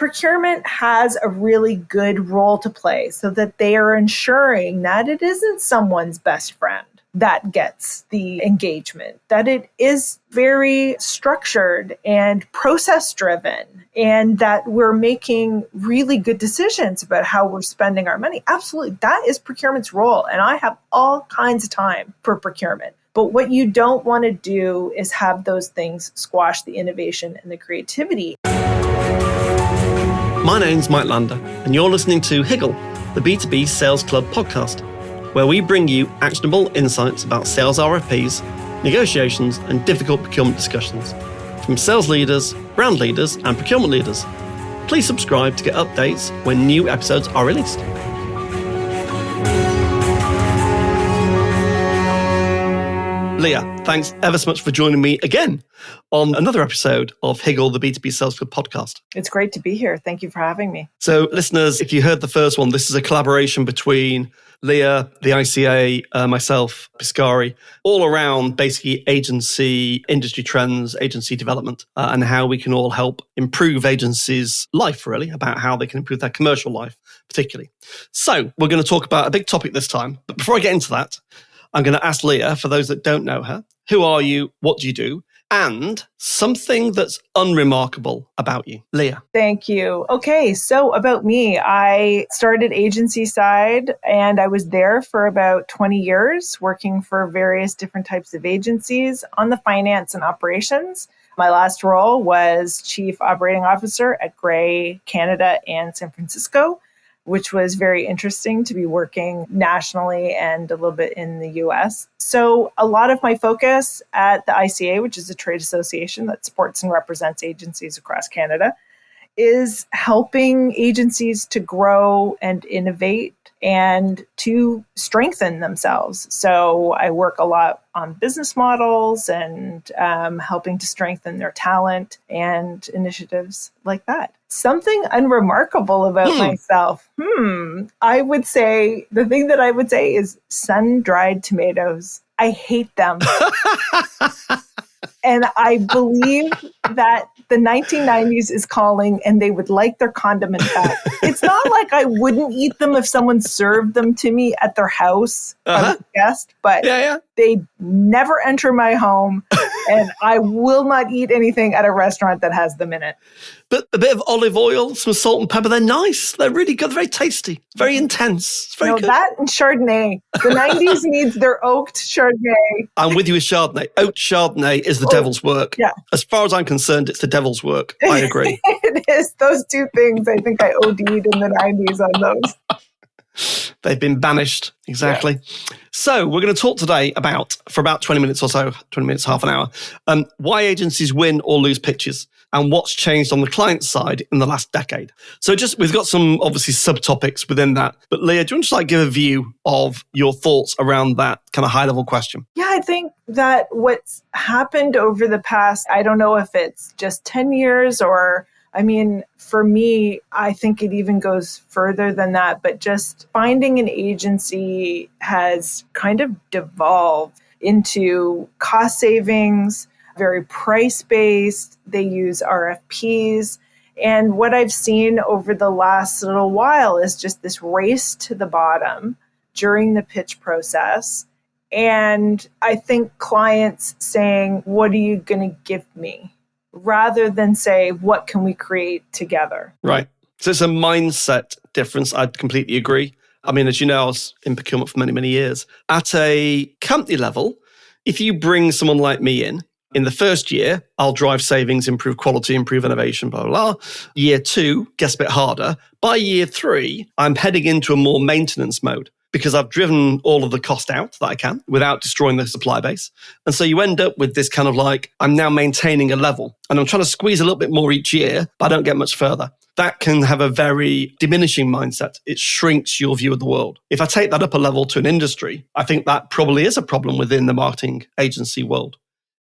procurement has a really good role to play so that they are ensuring that it isn't someone's best friend that gets the engagement, that it is very structured and process driven, and that we're making really good decisions about how we're spending our money. Absolutely. That is procurement's role. And I have all kinds of time for procurement. But what you don't want to do is have those things squash the innovation and the creativity. My name's Mike Lander, and you're listening to Higgle, the B2B Sales Club podcast, where we bring you actionable insights about sales RFPs, negotiations, and difficult procurement discussions from sales leaders, brand leaders, and procurement leaders. Please subscribe to get updates when new episodes are released. Leah, thanks ever so much for joining me again on another episode of Higgle, the B2B Sales Club podcast. It's great to be here. Thank you for having me. So listeners, if you heard the first one, this is a collaboration between Leah, the ICA, myself, Piscari, all around basically agency, industry trends, agency development, and how we can all help improve agencies' life, really, about how they can improve their commercial life, particularly. So we're going to talk about a big topic this time. But before I get into that, I'm going to ask Leah, for those that don't know her, who are you, what do you do, and something that's unremarkable about you. Leah. Thank you. Okay, so about me, I started agency side and I was there for about 20 years, working for various different types of agencies on the finance and operations. My last role was Chief Operating Officer at Gray, Canada and San Francisco, which was very interesting to be working nationally and a little bit in the US. So a lot of my focus at the ICA, which is a trade association that supports and represents agencies across Canada, is helping agencies to grow and innovate and to strengthen themselves. So I work a lot on business models and helping to strengthen their talent and initiatives like that. Something unremarkable about myself. I would say, the thing that I would say is sun-dried tomatoes. I hate them. And I believe that the 1990s is calling and they would like their condiment back. It's not like I wouldn't eat them if someone served them to me at their house as a guest, but they never enter my home and I will not eat anything at a restaurant that has them in it. But a bit of olive oil, some salt and pepper, they're nice. They're really good, very tasty, very intense. It's very good. That and Chardonnay. The 90s needs their oaked Chardonnay. I'm with you with Chardonnay. Oaked Chardonnay is the devil's work. Yeah. As far as I'm concerned, it's the devil's work. I agree. It is. Those two things, I think I OD'd in the 90s on those. They've been banished. Exactly. Yeah. So we're going to talk today for about 20 minutes or so, 20 minutes, half an hour, why agencies win or lose pitches and what's changed on the client side in the last decade. So we've got some obviously subtopics within that. But Leah, do you want to give a view of your thoughts around that kind of high level question? Yeah, I think that what's happened over the past, I don't know if it's just 10 years or for me, I think it even goes further than that, but just finding an agency has kind of devolved into cost savings, very price-based. They use RFPs. And what I've seen over the last little while is just this race to the bottom during the pitch process. And I think clients saying, what are you going to give me? Rather than say, what can we create together? Right. So it's a mindset difference. I completely agree. As you know, I was in procurement for many, many years. At a company level, if you bring someone like me in the first year, I'll drive savings, improve quality, improve innovation, blah, blah, blah. Year 2 gets a bit harder. By year 3, I'm heading into a more maintenance mode, because I've driven all of the cost out that I can without destroying the supply base. And so you end up with this kind of I'm now maintaining a level and I'm trying to squeeze a little bit more each year, but I don't get much further. That can have a very diminishing mindset. It shrinks your view of the world. If I take that up a level to an industry, I think that probably is a problem within the marketing agency world,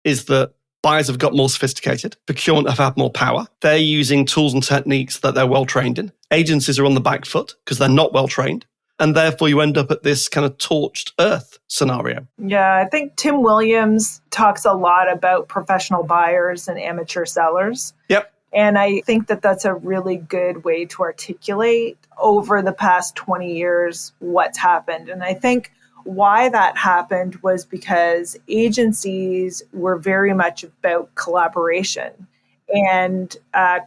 is that buyers have got more sophisticated. Procurement have had more power. They're using tools and techniques that they're well trained in. Agencies are on the back foot because they're not well trained. And therefore, you end up at this kind of torched earth scenario. Yeah, I think Tim Williams talks a lot about professional buyers and amateur sellers. Yep. And I think that that's a really good way to articulate over the past 20 years what's happened. And I think why that happened was because agencies were very much about collaboration and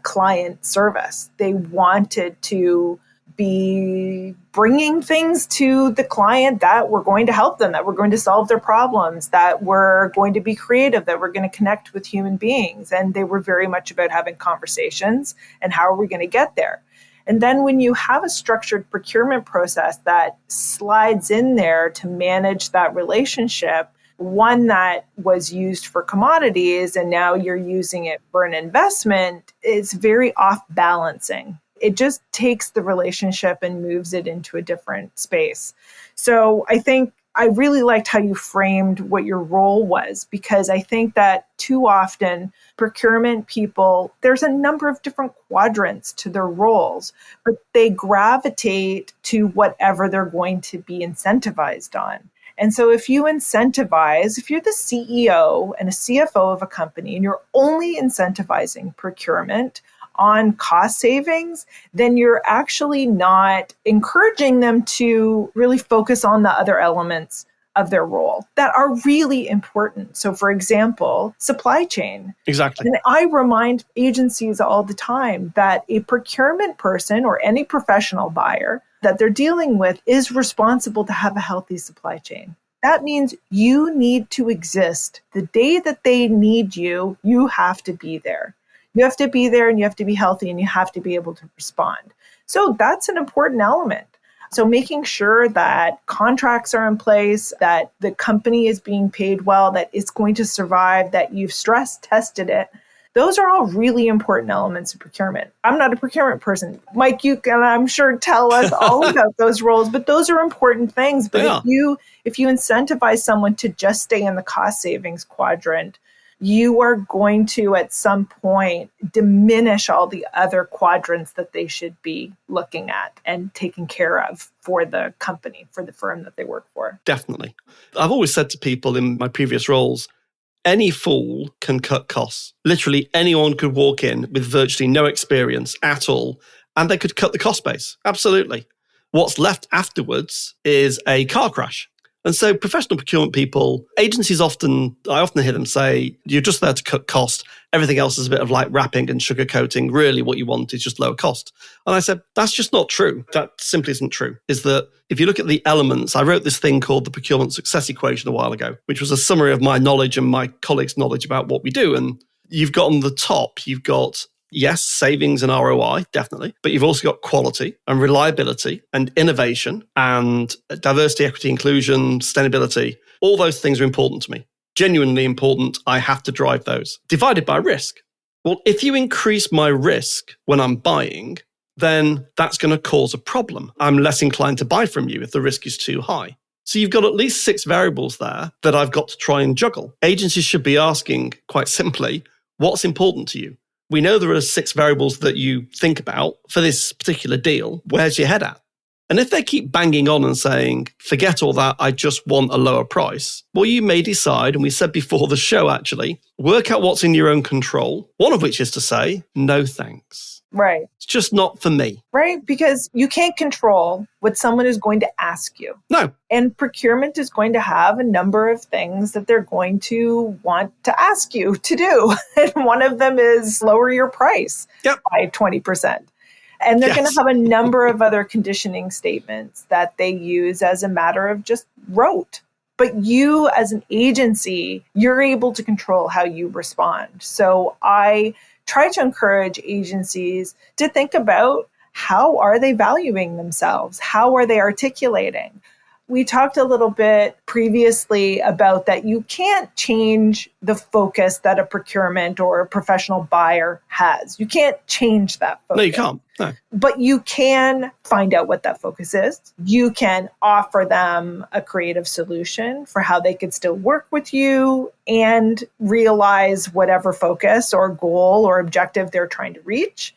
client service. They wanted to be bringing things to the client that were going to help them, that were going to solve their problems, that were going to be creative, that were going to connect with human beings. And they were very much about having conversations and how are we going to get there. And then when you have a structured procurement process that slides in there to manage that relationship, one that was used for commodities and now you're using it for an investment, is very off balancing. It just takes the relationship and moves it into a different space. So I think I really liked how you framed what your role was, because I think that too often procurement people, there's a number of different quadrants to their roles, but they gravitate to whatever they're going to be incentivized on. And so if you incentivize, if you're the CEO and a CFO of a company and you're only incentivizing procurement on cost savings, then you're actually not encouraging them to really focus on the other elements of their role that are really important. So for example, supply chain. Exactly. And I remind agencies all the time that a procurement person or any professional buyer that they're dealing with is responsible to have a healthy supply chain. That means you need to exist. The day that they need you, you have to be there. You have to be there and you have to be healthy and you have to be able to respond. So that's an important element. So making sure that contracts are in place, that the company is being paid well, that it's going to survive, that you've stress tested it. Those are all really important elements of procurement. I'm not a procurement person. Mike, you can, I'm sure, tell us all about those roles, but those are important things. But if you incentivize someone to just stay in the cost savings quadrant, you are going to, at some point, diminish all the other quadrants that they should be looking at and taking care of for the company, for the firm that they work for. Definitely. I've always said to people in my previous roles, any fool can cut costs. Literally anyone could walk in with virtually no experience at all, and they could cut the cost base. Absolutely. What's left afterwards is a car crash. And so professional procurement people, agencies I often hear them say, you're just there to cut cost. Everything else is a bit of like wrapping and sugarcoating. Really what you want is just lower cost. And I said, that's just not true. That simply isn't true. Is that if you look at the elements, I wrote this thing called the procurement success equation a while ago, which was a summary of my knowledge and my colleagues' knowledge about what we do. And you've got on the top, you've got yes, savings and ROI, definitely. But you've also got quality and reliability and innovation and diversity, equity, inclusion, sustainability. All those things are important to me. Genuinely important. I have to drive those. Divided by risk. Well, if you increase my risk when I'm buying, then that's going to cause a problem. I'm less inclined to buy from you if the risk is too high. So you've got at least 6 variables there that I've got to try and juggle. Agencies should be asking, quite simply, what's important to you? We know there are 6 variables that you think about for this particular deal. Where's your head at? And if they keep banging on and saying, forget all that, I just want a lower price, well, you may decide, and we said before the show actually, work out what's in your own control, one of which is to say, no thanks. Right. It's just not for me. Right. Because you can't control what someone is going to ask you. No. And procurement is going to have a number of things that they're going to want to ask you to do. And one of them is lower your price by 20%. And they're going to have a number of other conditioning statements that they use as a matter of just rote. But you as an agency, you're able to control how you respond. So I try to encourage agencies to think about how are they valuing themselves? How are they articulating? We talked a little bit previously about that you can't change the focus that a procurement or a professional buyer has. You can't change that focus. No, you can't. No. But you can find out what that focus is. You can offer them a creative solution for how they could still work with you and realize whatever focus or goal or objective they're trying to reach.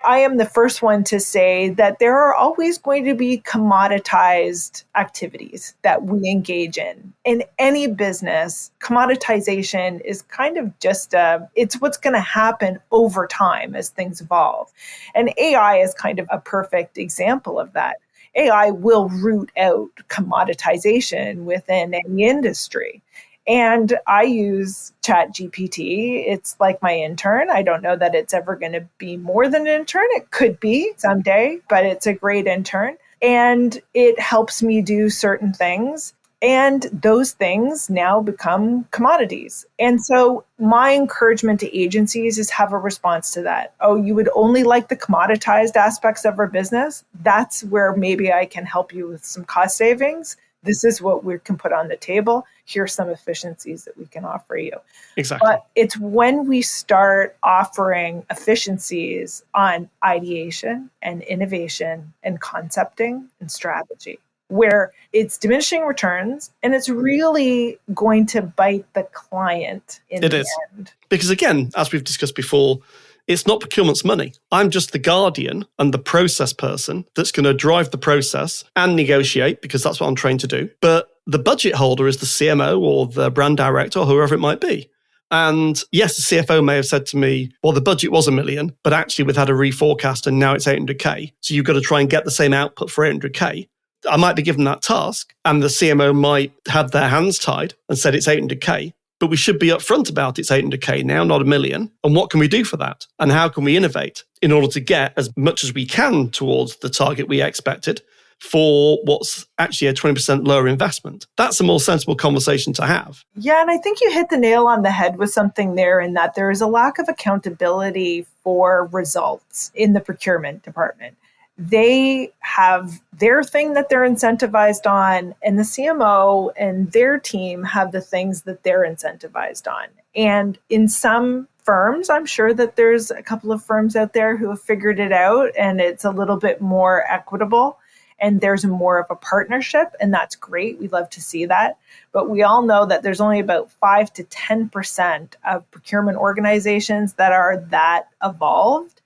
I am the first one to say that there are always going to be commoditized activities that we engage in. In any business, commoditization is kind of just it's what's going to happen over time as things evolve. And AI is kind of a perfect example of that. AI will root out commoditization within any industry. And I use ChatGPT. It's like my intern. I don't know that it's ever going to be more than an intern. It could be someday, but it's a great intern. And it helps me do certain things. And those things now become commodities. And so my encouragement to agencies is have a response to that. Oh, you would only like the commoditized aspects of our business? That's where maybe I can help you with some cost savings. This is what we can put on the table. Here's some efficiencies that we can offer you. Exactly. But it's when we start offering efficiencies on ideation and innovation and concepting and strategy, where it's diminishing returns and it's really going to bite the client in the end. Because again, as we've discussed before, it's not procurement's money. I'm just the guardian and the process person that's going to drive the process and negotiate, because that's what I'm trained to do. But the budget holder is the CMO or the brand director or whoever it might be. And yes, the CFO may have said to me, well, the budget was $1 million, but actually we've had a reforecast and now it's 800K. So you've got to try and get the same output for 800K. I might be given that task and the CMO might have their hands tied and said it's 800K. But we should be upfront about it's 800K now, not $1 million. And what can we do for that? And how can we innovate in order to get as much as we can towards the target we expected for what's actually a 20% lower investment? That's a more sensible conversation to have. Yeah, and I think you hit the nail on the head with something there, in that there is a lack of accountability for results in the procurement department. They have their thing that they're incentivized on, and the CMO and their team have the things that they're incentivized on. And in some firms, I'm sure that there's a couple of firms out there who have figured it out and it's a little bit more equitable and there's more of a partnership, and that's great. We love to see that. But we all know that there's only about 5 to 10% of procurement organizations that are that evolved.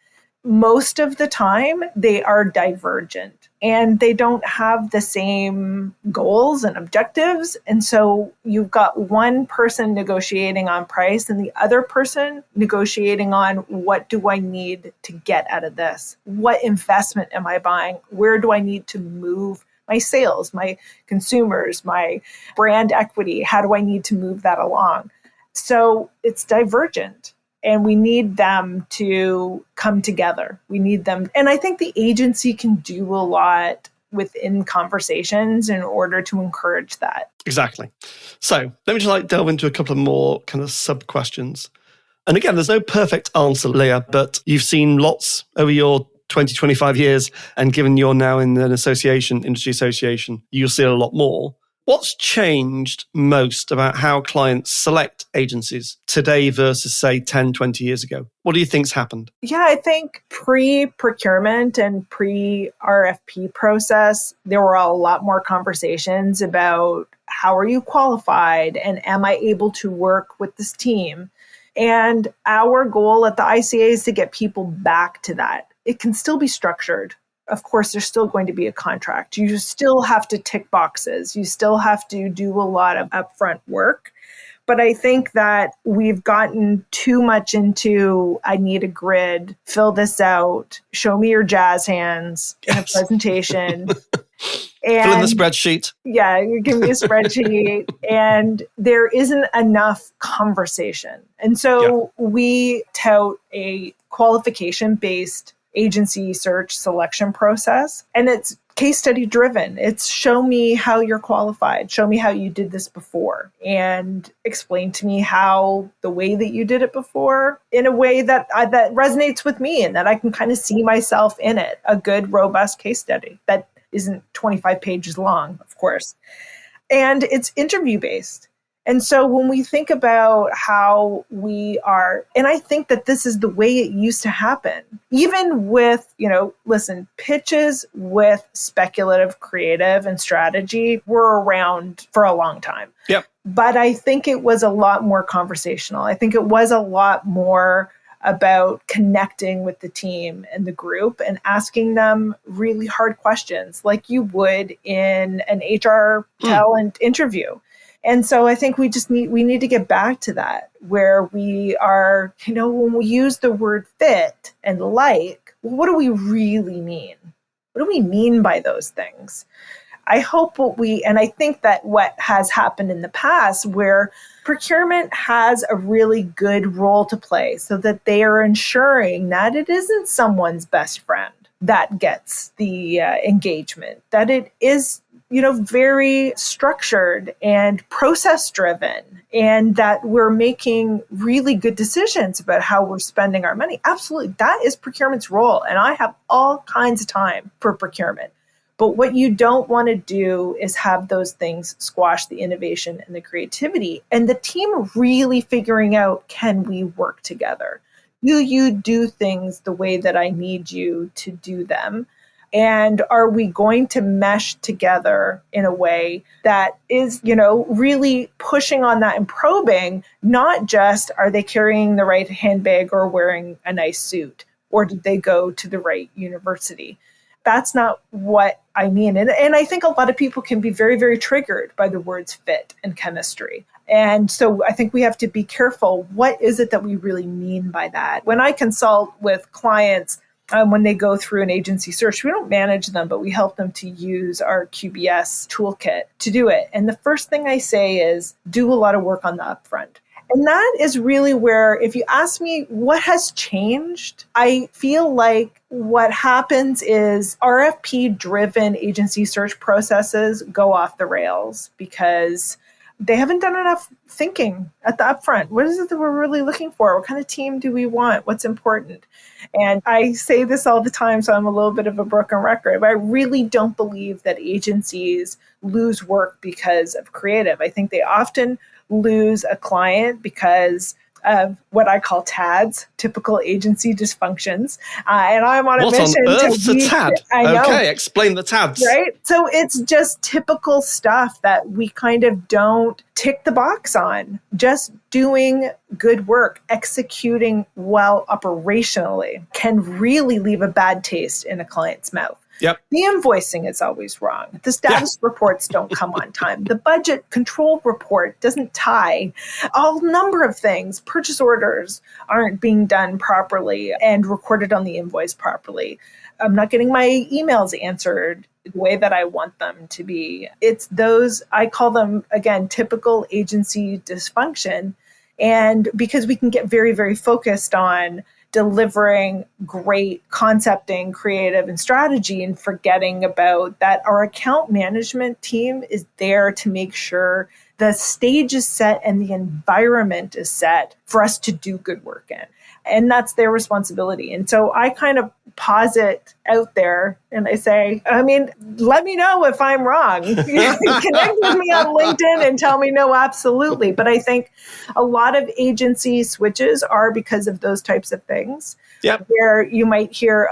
Most of the time, they are divergent and they don't have the same goals and objectives. And so you've got one person negotiating on price and the other person negotiating on, what do I need to get out of this? What investment am I buying? Where do I need to move my sales, my consumers, my brand equity? How do I need to move that along? So it's divergent. And we need them to come together. We need them. And I think the agency can do a lot within conversations in order to encourage that. Exactly. So let me just delve into a couple of more kind of sub questions. And again, there's no perfect answer, Leah, but you've seen lots over your 20, 25 years. And given you're now in an industry association, you'll see a lot more. What's changed most about how clients select agencies today versus, say, 10, 20 years ago? What do you think's happened? Yeah, I think pre-procurement and pre-RFP process, there were a lot more conversations about how are you qualified and am I able to work with this team? And our goal at the ICA is to get people back to that. It can still be structured. Of course, there's still going to be a contract. You still have to tick boxes. You still have to do a lot of upfront work. But I think that we've gotten too much into, I need a grid, fill this out, show me your jazz hands in a presentation. And fill in the spreadsheet. Yeah, you give me a spreadsheet. And there isn't enough conversation. And so we tout a qualification-based agency search selection process. And it's case study driven. It's show me how you're qualified. Show me how you did this before and explain to me how the way that you did it before in a way that resonates with me and that I can kind of see myself in it. A good, robust case study that isn't 25 pages long, of course. And it's interview based. And so when we think about how we are, and I think that this is the way it used to happen, even with, pitches with speculative, creative, and strategy were around for a long time. Yep. But I think it was a lot more conversational. I think it was a lot more about connecting with the team and the group and asking them really hard questions like you would in an HR talent interview. And so I think we need to get back to that, where we are, when we use the word fit and like, what do we really mean? What do we mean by those things? I hope and I think that what has happened in the past, where procurement has a really good role to play so that they are ensuring that it isn't someone's best friend that gets the engagement, that it is, very structured and process driven, and that we're making really good decisions about how we're spending our money. Absolutely. That is procurement's role. And I have all kinds of time for procurement. But what you don't want to do is have those things squash the innovation and the creativity and the team really figuring out, can we work together? Do you do things the way that I need you to do them? And are we going to mesh together in a way that is, really pushing on that and probing, not just are they carrying the right handbag or wearing a nice suit, or did they go to the right university? That's not what I mean. And I think a lot of people can be very, very triggered by the words fit and chemistry. And so I think we have to be careful. What is it that we really mean by that? When I consult with clients, when they go through an agency search, we don't manage them, but we help them to use our QBS toolkit to do it. And the first thing I say is do a lot of work on the upfront. And that is really where, if you ask me what has changed, I feel like what happens is RFP-driven agency search processes go off the rails because they haven't done enough thinking at the upfront. What is it that we're really looking for? What kind of team do we want? What's important? And I say this all the time, so I'm a little bit of a broken record, but I really don't believe that agencies lose work because of creative. I think they often lose a client because of what I call TADs, typical agency dysfunctions. And I'm on a mission to TAD? I know. Okay, explain the TADs. Right? So it's just typical stuff that we kind of don't tick the box on. Just doing good work, executing well operationally can really leave a bad taste in a client's mouth. Yep. The invoicing is always wrong. The status reports don't come on time. The budget control report doesn't tie. A number of things. Purchase orders aren't being done properly and recorded on the invoice properly. I'm not getting my emails answered the way that I want them to be. It's those, I call them, again, typical agency dysfunction. And because we can get very, very focused on delivering great concepting, creative, and strategy, and forgetting about that our account management team is there to make sure the stage is set and the environment is set for us to do good work in. And that's their responsibility. And so I kind of posit out there and I say, let me know if I'm wrong. Connect with me on LinkedIn and tell me no, absolutely. But I think a lot of agency switches are because of those types of things. Yep. Where you might hear,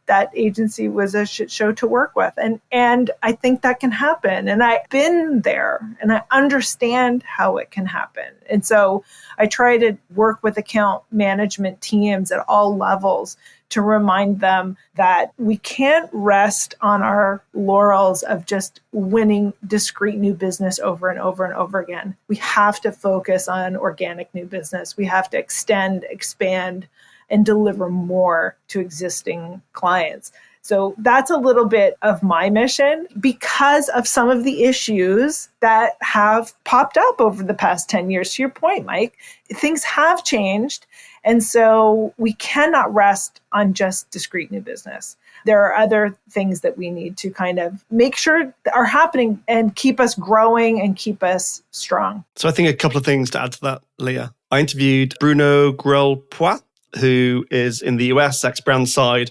that agency was a shit show to work with. And I think that can happen. And I've been there and I understand how it can happen. And so I try to work with account management teams at all levels to remind them that we can't rest on our laurels of just winning discrete new business over and over and over again. We have to focus on organic new business. We have to extend, expand, and deliver more to existing clients. So that's a little bit of my mission because of some of the issues that have popped up over the past 10 years. To your point, Mike, things have changed. And so we cannot rest on just discrete new business. There are other things that we need to kind of make sure are happening and keep us growing and keep us strong. So I think a couple of things to add to that, Leah. I interviewed Bruno Grelpois, who is in the US, ex-brand side,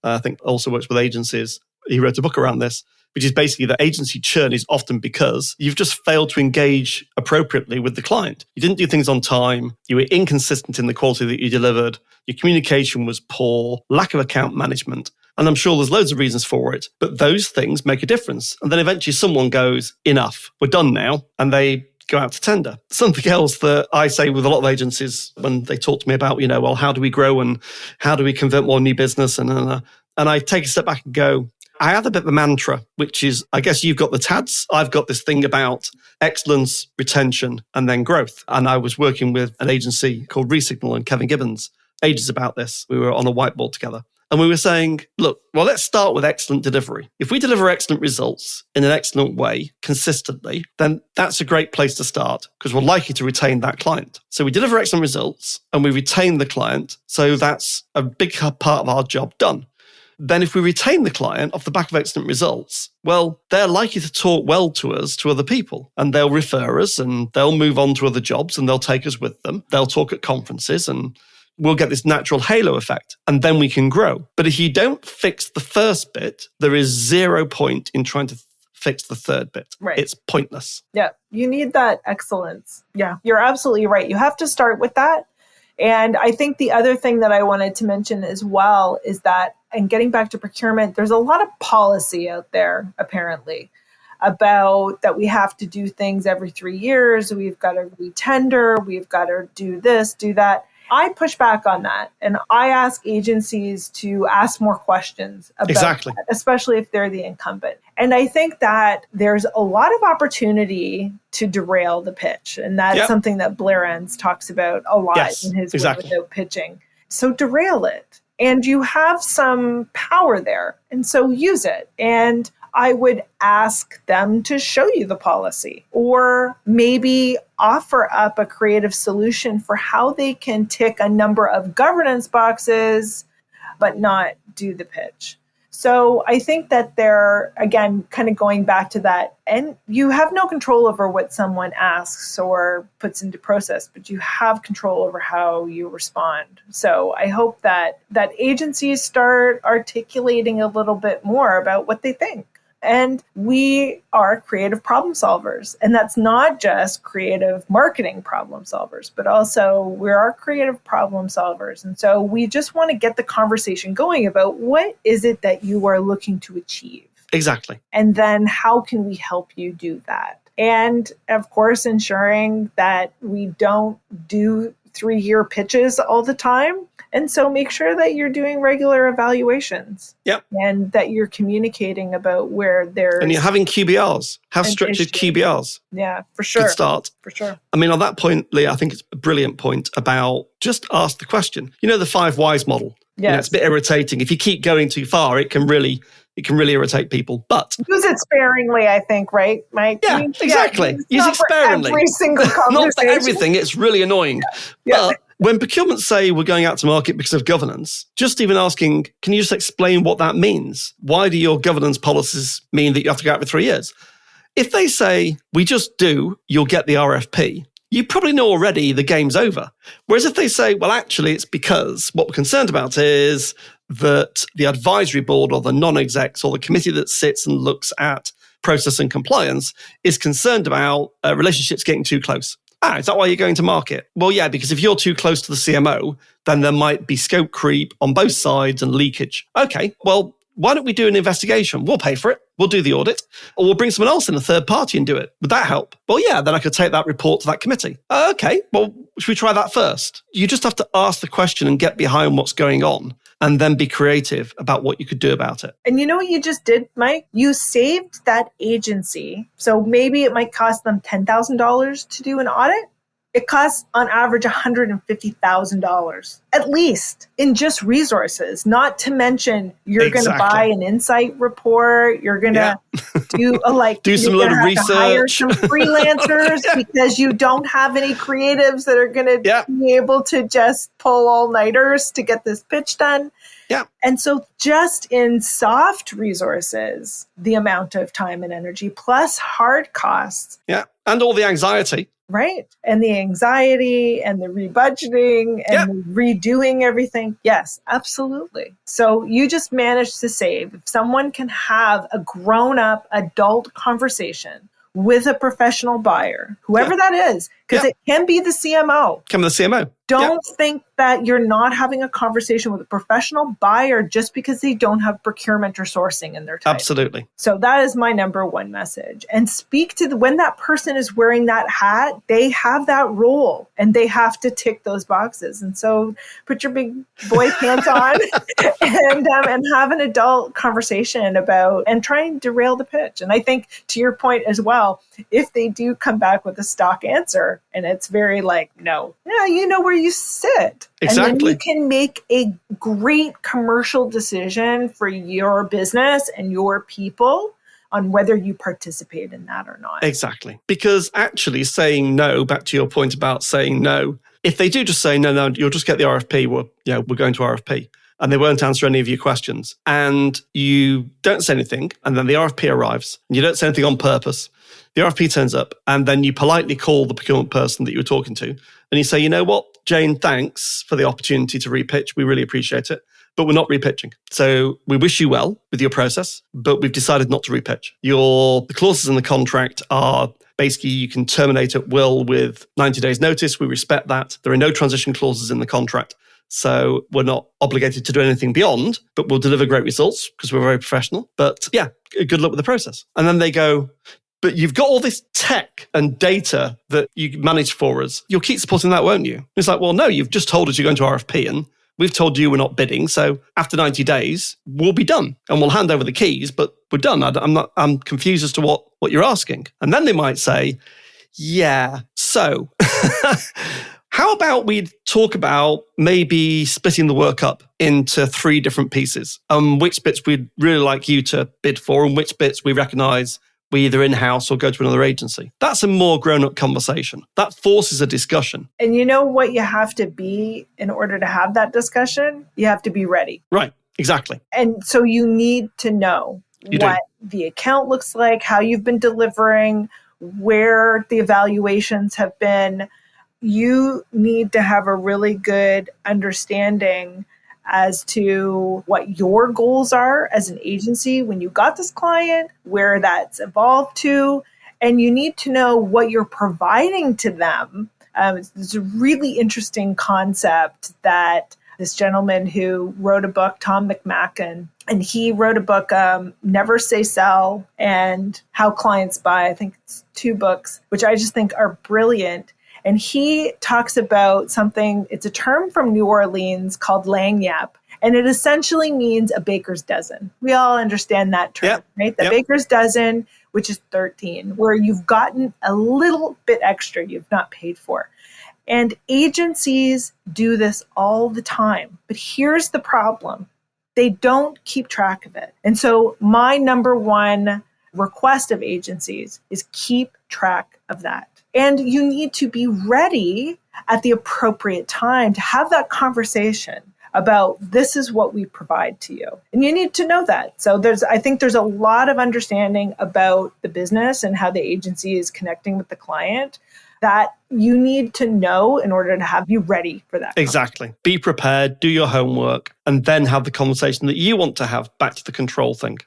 I think also works with agencies. He wrote a book around this, which is basically that agency churn is often because you've just failed to engage appropriately with the client. You didn't do things on time. You were inconsistent in the quality that you delivered. Your communication was poor, lack of account management. And I'm sure there's loads of reasons for it, but those things make a difference. And then eventually someone goes, enough, we're done now. And they go out to tender. Something else that I say with a lot of agencies when they talk to me about, well, how do we grow and how do we convert more new business? And I take a step back and go, I have a bit of a mantra, which is, I guess you've got the TADS. I've got this thing about excellence, retention, and then growth. And I was working with an agency called Resignal and Kevin Gibbons ages about this. We were on a whiteboard together. And we were saying, look, well, let's start with excellent delivery. If we deliver excellent results in an excellent way, consistently, then that's a great place to start because we're likely to retain that client. So we deliver excellent results and we retain the client. So that's a big part of our job done. Then if we retain the client off the back of excellent results, well, they're likely to talk well to us, to other people, and they'll refer us and they'll move on to other jobs and they'll take us with them. They'll talk at conferences and we'll get this natural halo effect and then we can grow. But if you don't fix the first bit, there is 0 point in trying to fix the third bit. Right. It's pointless. Yeah. You need that excellence. Yeah, you're absolutely right. You have to start with that. And I think the other thing that I wanted to mention as well is that, and getting back to procurement, there's a lot of policy out there, apparently, about that we have to do things every 3 years. We've got to retender. We've got to do this, do that. I push back on that. And I ask agencies to ask more questions about that, especially if they're the incumbent. And I think that there's a lot of opportunity to derail the pitch. And that's something that Blair Enns talks about a lot in his Win Without Pitching. So derail it. And you have some power there. And so use it. And I would ask them to show you the policy or maybe offer up a creative solution for how they can tick a number of governance boxes, but not do the pitch. So I think that they're, again, kind of going back to that, and you have no control over what someone asks or puts into process, but you have control over how you respond. So I hope that agencies start articulating a little bit more about what they think. And we are creative problem solvers. And that's not just creative marketing problem solvers, but also we are creative problem solvers. And so we just want to get the conversation going about what is it that you are looking to achieve? Exactly. And then how can we help you do that? And of course, ensuring that we don't do 3-year pitches all the time. And so make sure that you're doing regular evaluations. Yep. And that you're communicating about where there's... And you're having QBRs. Have structured QBRs. Yeah, for sure. Good start. For sure. I mean, on that point, Leah, I think it's a brilliant point about just ask the question. You know, the 5 whys model? Yes. It's a bit irritating. If you keep going too far, it can really irritate people. But use it sparingly, I think, right, Mike? Yeah, exactly. Use it sparingly. Every single conversation. Not for everything. It's really annoying. But when procurement say we're going out to market because of governance, just even asking, can you just explain what that means? Why do your governance policies mean that you have to go out for 3 years? If they say, we just do, you'll get the RFP, you probably know already the game's over. Whereas if they say, well, actually, it's because what we're concerned about is that the advisory board or the non-execs or the committee that sits and looks at process and compliance is concerned about relationships getting too close. Is that why you're going to market? Well, yeah, because if you're too close to the CMO, then there might be scope creep on both sides and leakage. Okay, well, why don't we do an investigation? We'll pay for it. We'll do the audit. Or we'll bring someone else in, a third party, and do it. Would that help? Well, yeah, then I could take that report to that committee. Okay, well, should we try that first? You just have to ask the question and get behind what's going on and then be creative about what you could do about it. And you know what you just did, Mike? You saved that agency. So maybe it might cost them $10,000 to do an audit. It costs on average $150,000 at least in just resources, not to mention you're going to buy an insight report. You're going to do some little research, hire some freelancers because you don't have any creatives that are going to be able to just pull all-nighters to get this pitch done. Yeah. And so just in soft resources, the amount of time and energy plus hard costs. Yeah. And all the anxiety. Right. And the anxiety and the rebudgeting and the redoing everything. Yes, absolutely. So you just managed to save. If someone can have a grown-up adult conversation with a professional buyer, whoever that is, because it can be the CMO. Can be the CMO. Don't think that you're not having a conversation with a professional buyer just because they don't have procurement or sourcing in their title. Absolutely. So that is my number one message. And speak to when that person is wearing that hat, they have that role and they have to tick those boxes. And so put your big boy pants on and have an adult conversation about and try and derail the pitch. And I think to your point as well, if they do come back with a stock answer and it's very like, no, yeah, you know where you sit. Exactly. And then you can make a great commercial decision for your business and your people on whether you participate in that or not. Exactly. Because actually saying no, back to your point about saying no, if they do just say, no, you'll just get the RFP, we're going to RFP, and they won't answer any of your questions, and you don't say anything, and then the RFP arrives, and you don't say anything on purpose, the RFP turns up, and then you politely call the procurement person that you were talking to, and you say, you know what, Jane, thanks for the opportunity to repitch. We really appreciate it, but we're not repitching. So we wish you well with your process, but we've decided not to repitch. The clauses in the contract are basically you can terminate at will with 90 days notice. We respect that. There are no transition clauses in the contract. So we're not obligated to do anything beyond, but we'll deliver great results because we're very professional. But yeah, good luck with the process. And then they go, but you've got all this tech and data that you manage for us. You'll keep supporting that, won't you? It's like, well, no, you've just told us you're going to RFP and we've told you we're not bidding. So after 90 days, we'll be done and we'll hand over the keys, but we're done. I'm confused as to what you're asking. And then they might say, yeah, so how about we talk about maybe splitting the work up into 3 different pieces, which bits we'd really like you to bid for and which bits we recognize we either in-house or go to another agency. That's a more grown-up conversation. That forces a discussion. And you know what you have to be in order to have that discussion? You have to be ready. Right, exactly. And so you need to know what the account looks like, how you've been delivering, where the evaluations have been. You need to have a really good understanding as to what your goals are as an agency when you got this client, where that's evolved to, and you need to know what you're providing to them. It's a really interesting concept that this gentleman who wrote a book, Tom McMacken, and he wrote a book, Never Say Sell and How Clients Buy. I think it's 2 books, which I just think are brilliant. And he talks about something, it's a term from New Orleans called lagniappe. And it essentially means a baker's dozen. We all understand that term, right? The baker's dozen, which is 13, where you've gotten a little bit extra you've not paid for. And agencies do this all the time. But here's the problem. They don't keep track of it. And so my number one request of agencies is keep track of that. And you need to be ready at the appropriate time to have that conversation about this is what we provide to you. And you need to know that. So I think there's a lot of understanding about the business and how the agency is connecting with the client that you need to know in order to have you ready for that. Exactly. Be prepared, do your homework, and then have the conversation that you want to have, back to the control thing.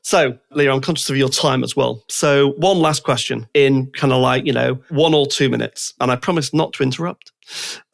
So, Leah, I'm conscious of your time as well. So one last question in kind of 1 or 2 minutes, and I promise not to interrupt.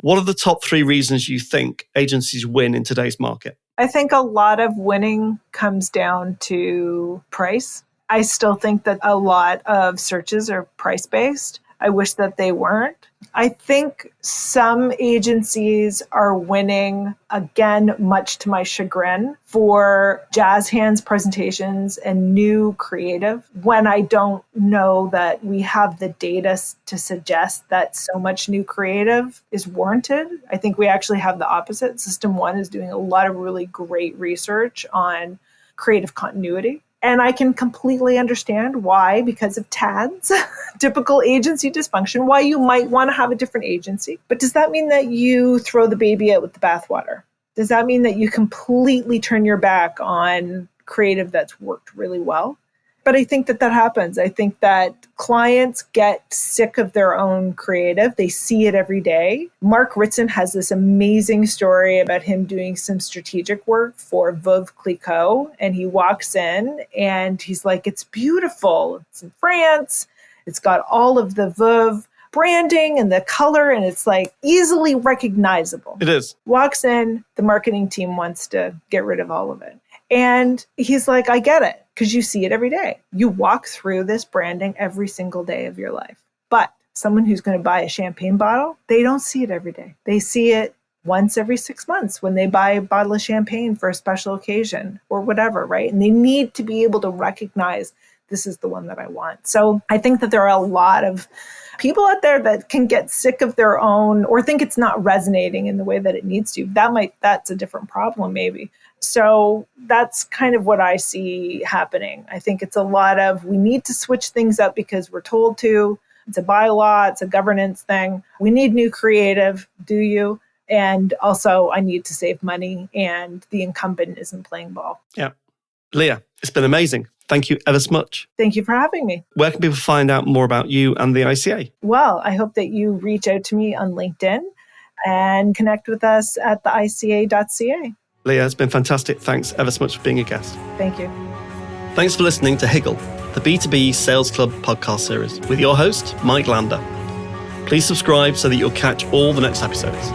What are the top 3 reasons you think agencies win in today's market? I think a lot of winning comes down to price. I still think that a lot of searches are price-based. I wish that they weren't. I think some agencies are winning, again, much to my chagrin, for jazz hands presentations and new creative when I don't know that we have the data to suggest that so much new creative is warranted. I think we actually have the opposite. System 1 is doing a lot of really great research on creative continuity. And I can completely understand why, because of TADs, typical agency dysfunction, why you might want to have a different agency. But does that mean that you throw the baby out with the bathwater? Does that mean that you completely turn your back on creative that's worked really well? But I think that happens. I think that clients get sick of their own creative. They see it every day. Mark Ritson has this amazing story about him doing some strategic work for Veuve Clicquot. And he walks in and he's like, it's beautiful. It's in France. It's got all of the Veuve branding and the color, and it's like easily recognizable. It is. Walks in, the marketing team wants to get rid of all of it. And he's like, I get it, because you see it every day. You walk through this branding every single day of your life. But someone who's going to buy a champagne bottle, they don't see it every day. They see it once every 6 months when they buy a bottle of champagne for a special occasion or whatever, right? And they need to be able to recognize this is the one that I want. So I think that there are a lot of people out there that can get sick of their own or think it's not resonating in the way that it needs to. That's a different problem maybe. So that's kind of what I see happening. I think it's a lot of, we need to switch things up because we're told to. It's a bylaw, it's a governance thing. We need new creative, do you? And also I need to save money and the incumbent isn't playing ball. Yeah. Leah, it's been amazing. Thank you ever so much. Thank you for having me. Where can people find out more about you and the ICA? Well, I hope that you reach out to me on LinkedIn and connect with us at theica.ca. Leah, it's been fantastic. Thanks ever so much for being a guest. Thank you. Thanks for listening to Higgle, the B2B Sales Club podcast series with your host, Mike Lander. Please subscribe so that you'll catch all the next episodes.